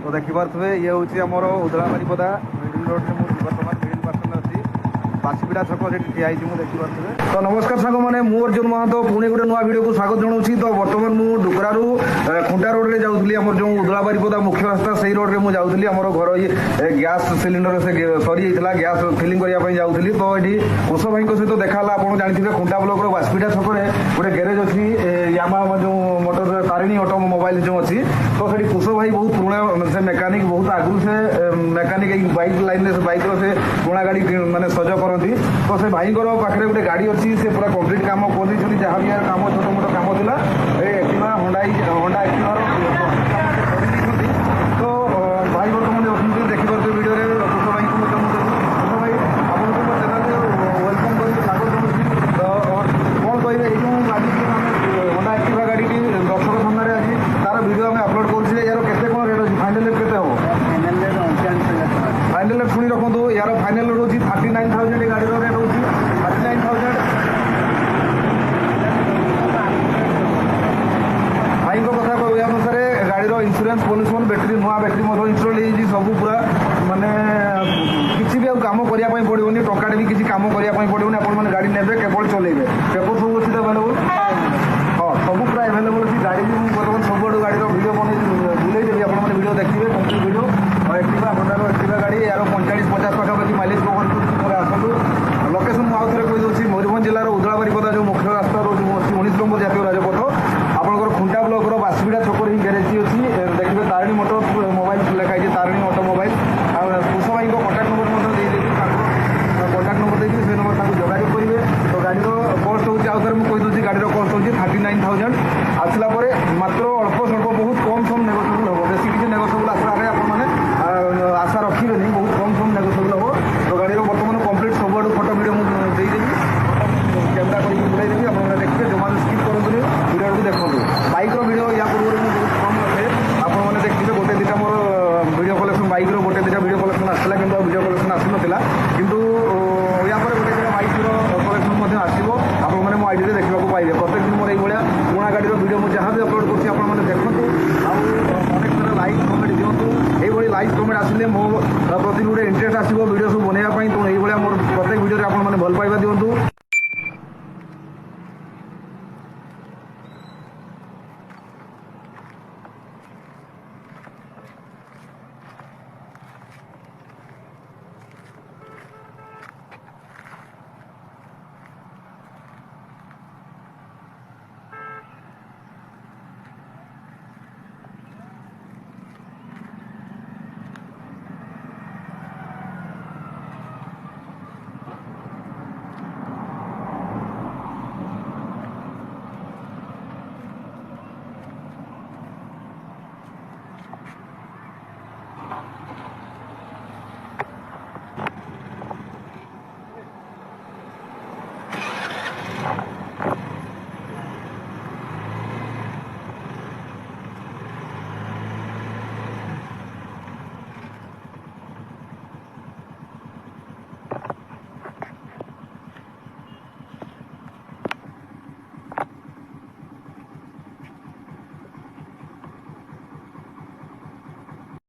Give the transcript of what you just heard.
तो देखिपे ये हूँ आमर उदला बारिपदा मिडिल रोड में मुझे बर्तमान मिडिल पार्सन अच्छी बासीपिड़ा छक से ठिया देखिपे। तो नमस्कार सांग मैंने मु अर्जुन महातो पुणी गोटे नुआ वीडियो को स्वागत जनाऊँगी। तो बर्तमान मु डुकरारू खुंटा रोड में जाऊँगी आम जो उदला बारिपदा मुख्य रास्ता से रोड में मुझे आमर घर ये गैस सिलिंडर से सरी जाता गैस फिलिंग करने जाऊँगी। तो ये कुश भाई सहित देखा आप जानते खुंटा ब्लॉक बासीपिड़ा छक गोटे गैरेज अच्छी यामा जो मोटर तारिणी ऑटोमोबाइल जो अच्छी। तो से कुश भाई बहुत पुराना से मेकानिक बहुत आगु से मेकानिक बाइक लाइन से बाइक से पुराना गाड़ी मानने सज करती। तो से भाई पाखे गोटे गाड़ी अच्छी से पूरा कंप्लीट कम कर जहाँ भी कम छोट मोट कम था एक्टिवा होंडा एक्टिवार तो भाई बर्तमान अଛନ୍ତି देखिपे वीडियो कुश भाई को कुश भाई आपको मो चैनल वेलकम कर स्वागत जनाऊँगी। तो कौन कहे ये गाड़ी होंडा एक्टिवा गाड़ी दर्शक सामने आज तार वीडियो आम अपलोड कर यार केते कौन रेट अच्छी फाइनाल रेट केते हम फाइनाल रेट शुणी रखु यार फाइनाल रोज 39,000 गाड़ी रेट हो 39,000 भाई कथा कह अनुसार गाड़ी इंश्योरेंस पॉल्यूशन बैटेरी नुआ बैटेरी इंस्टॉल हो सब पूरा माने किसी भी कम करने पड़ोनी टंका भी किसी कम करने पड़ोनी आप गाड़ी ने केवल चलेंगे पेपर सब अच्छी अवेलेबल हाँ सब पूरा एभेलेबल अच्छी गाड़ी भी बर्तमान सब गाड़ी वीडियो बन बुलेदेवी आप वीडियो देखिए कम्प्लीट वीडियो एक्टिवा होंडार एक्टिवा गाड़ी यार 45-50 पाखापाखि माइलेज कवर आसतु लोकेशन आउ थे कहीदे मयूरभंज जिलार उदला बारिपदा जो मुख्य रास्ता रोड 19 नंबर जातीय राजपथ आपंकर खुंटा ब्लॉक बासीपिड़ा छक ही गैरेज अच्छी देखिए तारिणी मोटर मोबाइल लिखाई तारिणी ऑटोमोबाइल कुश भाई कंटाक्ट नंबर कंटाक्ट नंबर देखिए से नंबर जोगाजोग करेंगे। तो गाड़ी कस्ट होगी आउ थे मुझे गाड़ी कस्ट होगी 39,000 आसला मात्र अल्प स्वल्प बहुत कम सम नेगोशिएबल हम बेसी किसी नेगोशिएबल आसारे आप आशा रखिए बहुत कम सम नेगोशिएबल हम। तो गाड़ी बर्तमान कम्प्लीट सब फोटो वीडियो मुझे देदेवी कैमेरा कर बुलाई आप देखिए जो मैंने स्किप करूँ वीडियो को देखो बाइक वीडियो या पूर्व मुझे बहुत कम रखे आपने देखिए गोटे दुटा मोर वीडियो कलेक्शन बाइक गोटे दुटा वीडियो कलेक्शन आसला कि वीडियो कलेक्शन आसी नाला किंतु या गोटे बाइक कलेक्शन आसो आपने मो आईडी देखा पाइबे प्रत्येक दिन मोर ये पुणा गाड़ी वीडियो मुझे जहाँ भी अपलोड कर देखूँ अनेक थर लाइक कमेंट दिंतु ये लाइक कमेंट आसिले मो प्रति गोटे इंटरेस्ट आसो वीडियो सब बनवाई। तो ये मोर प्रत्येक वीडियो आपने भल पाइबा दिंतु।